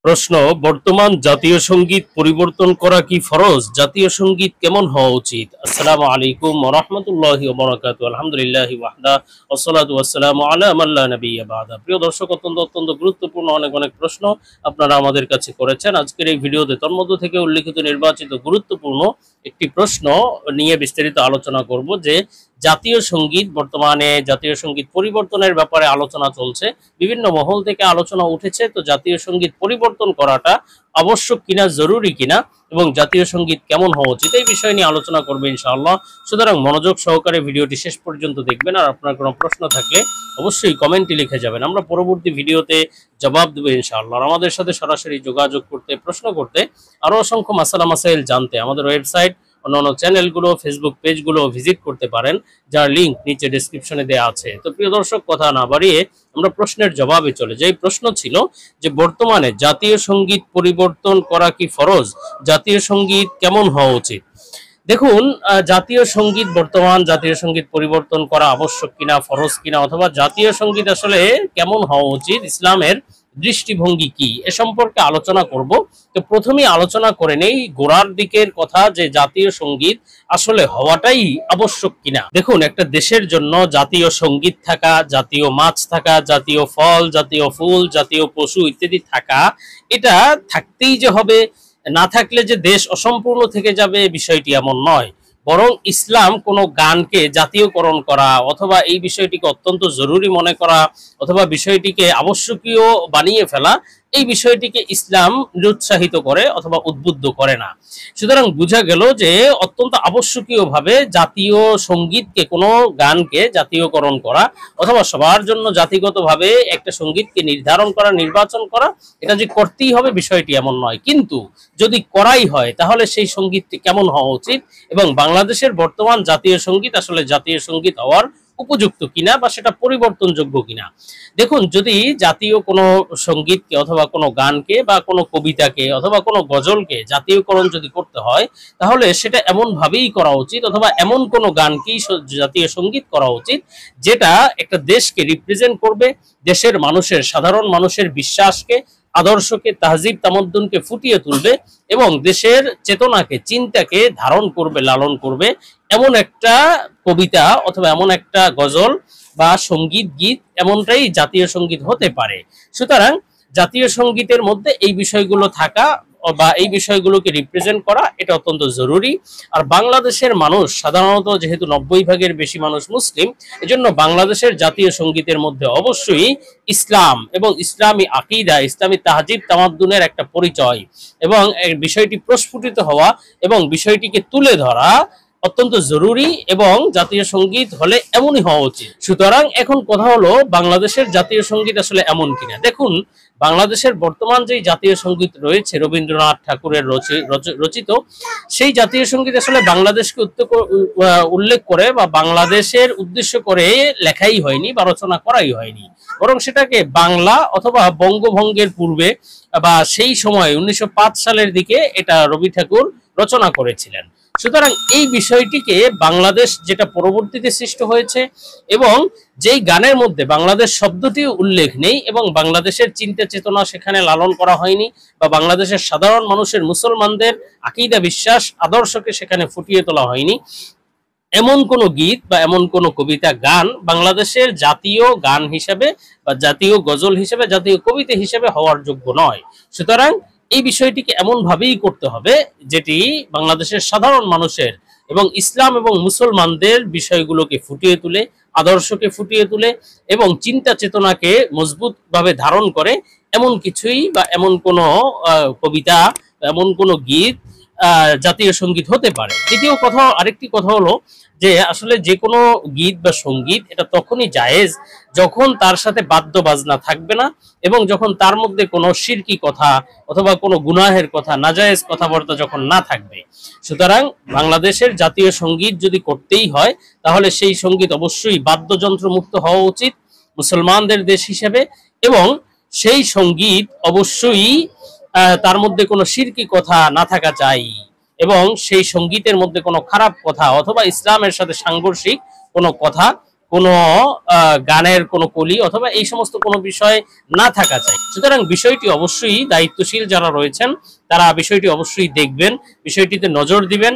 প্রশ্ন, বর্তমান জাতীয় সঙ্গীত পরিবর্তন করা কি ফরজ? জাতীয় সঙ্গীত কেমন হওয়া উচিত? আসসালামু আলাইকুম ওয়া রাহমাতুল্লাহি ওয়া বারাকাতুহু। আলহামদুলিল্লাহি ওয়াহদা ওয়াসসালাতু ওয়াসসালামু আলা মান লা নাবিয়্যা বা'দা। প্রিয় দর্শক, অত্যন্ত গুরুত্বপূর্ণ অনেক প্রশ্ন আপনারা আমাদের কাছে করেছেন। আজকের এই ভিডিওতে তন্মধ্য থেকে উল্লেখিত নির্বাচিত গুরুত্বপূর্ণ একটি প্রশ্ন নিয়ে বিস্তারিত আলোচনা করব যে জাতীয় সঙ্গীত, বর্তমানে জাতীয় সঙ্গীত পরিবর্তনের ব্যাপারে আলোচনা চলছে, বিভিন্ন মহল থেকে আলোচনা উঠেছে। তো জাতীয় সঙ্গীত পরিবর্তন করাটা আবশ্যক কিনা, জরুরি কিনা, এবং জাতীয় সঙ্গীত কেমন হওয়া উচিত, এই বিষয় নিয়ে আলোচনা করবে ইনশাআল্লাহ। সুতরাং মনোযোগ সহকারে ভিডিওটি শেষ পর্যন্ত দেখবেন। আর আপনার কোনো প্রশ্ন থাকলে অবশ্যই কমেন্টে লিখে যাবেন, আমরা পরবর্তী ভিডিওতে জবাব দেবো ইনশাআল্লাহ। আর আমাদের সাথে সরাসরি যোগাযোগ করতে, প্রশ্ন করতে, আরো অসংখ্য মাসালা মাসাইল জানতে আমাদের ওয়েবসাইট, অন্যান্য চ্যানেলগুলো, ফেসবুক পেজগুলো ভিজিট করতে পারেন, যার লিংক নিচে ডেসক্রিপশনে দেওয়া আছে। তো প্রিয় দর্শক, কথা না বাড়িয়ে আমরা প্রশ্নের জবাবে চলে যাই। প্রশ্ন ছিল যে বর্তমানে জাতীয় সঙ্গীত পরিবর্তন করা কি ফরজ? জাতীয় সঙ্গীত কেমন হওয়া উচিত? দেখুন, জাতীয় সঙ্গীত, বর্তমান জাতীয় সঙ্গীত পরিবর্তন করা আবশ্যক কিনা, ফরজ কিনা, অথবা জাতীয় সঙ্গীত আসলে কেমন হওয়া উচিত, ইসলামের দৃষ্টিভঙ্গি কি, এ সম্পর্কে আলোচনা করব। তো প্রথমেই আলোচনা করে নেই গোড়ার দিকের কথা, যে জাতীয় সঙ্গীত আসলে হওয়াটাই আবশ্যক কিনা। দেখুন, একটা দেশের জন্য জাতীয় সঙ্গীত থাকা, জাতীয় মাছ থাকা, জাতীয় ফল, জাতীয় ফুল, জাতীয় পশু ইত্যাদি থাকা, এটা থাকতেই যে হবে, না থাকলে যে দেশ অসম্পূর্ণ থেকে যাবে, বিষয়টি এমন নয়। বরং ইসলাম কোনো গানকে জাতীয়করণ করা, অথবা এই বিষয়টিকে অত্যন্ত জরুরি মনে করা, অথবা বিষয়টিকে আবশ্যকীয় বানিয়ে ফেলা, এই বিষয়টিকে ইসলাম নিরুৎসাহিত করে অথবা উদ্বুদ্ধ করে না। সুতরাং বোঝা গেল যে অত্যন্ত আবশ্যকীয়ভাবে জাতীয় সঙ্গীতকে, কোনো গানকে জাতীয়করণ করা, অথবা সবার জন্য জাতিগতভাবে একটা সঙ্গীতকে নির্ধারণ করা, নির্বাচন করা, এটা যে করতেই হবে বিষয়টি এমন নয়। কিন্তু যদি করাই হয়, তাহলে সেই সঙ্গীতটি কেমন হওয়া উচিত, এবং বাংলাদেশের বর্তমান জাতীয় সঙ্গীত আসলে জাতীয় সঙ্গীত হওয়ার উপযুক্ত কিনা, বা সেটা পরিবর্তনযোগ্য কিনা। দেখুন, যদি জাতীয় কোনো সঙ্গীতকে, অথবা কোনো গানকে, বা কোনো কবিতাকে, অথবা কোনো গজলকে জাতীয়করণ যদি করতে হয়, তাহলে সেটা এমন ভাবেই করা উচিত, অথবা এমন কোনো গানকেই জাতীয় সঙ্গীত করা উচিত, যেটা একটা দেশকে রিপ্রেজেন্ট করবে, দেশের মানুষের, সাধারণ মানুষের বিশ্বাসকে, আদর্শকে, তাহজিব তামাদ্দুনকে ফুটিয়ে তুলবে, এবং দেশের চেতনাকে, চিন্তাকে ধারণ করবে, লালন করবে, এমন একটা কবিতা অথবা এমন একটা গজল বা সঙ্গীত, গীত, এমনটাই জাতীয় সঙ্গীত হতে পারে। সুতরাং জাতীয় সঙ্গীতের মধ্যে এই বিষয়গুলো থাকা বা এই বিষয়গুলোকে রিপ্রেজেন্ট করা, এটা অত্যন্ত জরুরি। আর বাংলাদেশের মানুষ সাধারণত, যেহেতু 90% বেশি মানুষ মুসলিম, এজন্য বাংলাদেশের জাতীয় সঙ্গীতের মধ্যে অবশ্যই ইসলাম এবং ইসলামী আকীদা, ইসলামী তাহজিব তামাদ্দুনের একটা পরিচয়, এবং বিষয়টি প্রস্ফুটিত হওয়া এবং বিষয়টিকে তুলে ধরা অত্যন্ত জরুরি, এবং জাতীয় সঙ্গীত হলে এমনই হওয়া উচিত। সুতরাং এখন কথা হলো, বাংলাদেশের জাতীয় সঙ্গীত আসলে এমন কিনা। দেখুন, বাংলাদেশের বর্তমান যে জাতীয় সঙ্গীত রয়েছে, রবীন্দ্রনাথ ঠাকুরের রচিত, সেই জাতীয় সঙ্গীত আসলে বাংলাদেশকে উল্লেখ করে বা বাংলাদেশের উদ্দেশ্য করে লেখাই হয়নি বা রচনা করাই হয়নি, বরং সেটাকে বাংলা অথবা বঙ্গভঙ্গের পূর্বে বা সেই সময় 1905 সালের দিকে এটা রবি ঠাকুর রচনা করেছিলেন। সুতরাং এই বিষয়টিকে বাংলাদেশ, যেটা পরবর্তীতে সৃষ্টি হয়েছে, এবং যেই গানের মধ্যে বাংলাদেশ শব্দটিও উল্লেখ নেই, এবং বাংলাদেশের চিন্তা চেতনা সেখানে লালন করা হয়নি, বা বাংলাদেশের সাধারণ মানুষের, মুসলমানদের আকীদা, বিশ্বাস, আদর্শকে সেখানে ফুটিয়ে তোলা হয়নি, এমন কোন গীত বা এমন কোন কবিতা, গান বাংলাদেশের জাতীয় গান হিসেবে বা জাতীয় গজল হিসেবে, জাতীয় কবিতা হিসেবে হওয়ার যোগ্য নয়। সুতরাং এই বিষয়টিকে এমন ভাবেই করতে হবে, যেটি বাংলাদেশের সাধারণ মানুষের এবং ইসলাম এবং মুসলমানদের বিষয়গুলোকে ফুটিয়ে তুলে, আদর্শকে ফুটিয়ে তুলে, এবং চিন্তা চেতনাকে মজবুত ভাবে ধারণ করে, এমন কিছুই বা এমন কোনো কবিতা, এমন কোনো গীত জাতীয় সঙ্গীত হতে পারে। দ্বিতীয় কথা, আরেকটি কথা হলো যে আসলে যে কোনো গীত বা সঙ্গীত, এটা তখনই জায়েজ যখন তার সাথে বাদ্য বাজনা থাকবে না, এবং যখন তার মধ্যে কোনো শিরকি কথা অথবা কোনো গুনাহের কথা, নাজায়েজ কথাবার্তা যখন না থাকবে। সুতরাং বাংলাদেশের জাতীয় সঙ্গীত যদি করতেই হয়, তাহলে সেই সঙ্গীত অবশ্যই বাদ্যযন্ত্র মুক্ত হওয়া উচিত মুসলমানদের দেশ হিসেবে, এবং সেই সঙ্গীত অবশ্যই তার মধ্যে কোনো শিরকি কথা না থাকা চাই, এবং সেই সঙ্গীতের মধ্যে কোনো খারাপ কথা অথবা ইসলামের সাথে সাংঘর্ষিক কোনো কথা কোনো গানের কোনো কলি অথবা এই সমস্ত কোনো বিষয় না থাকা চাই। সুতরাং বিষয়টি অবশ্যই দায়িত্বশীল যারা রয়েছেন তারা বিষয়টি অবশ্যই দেখবেন, বিষয়টিতে নজর দিবেন।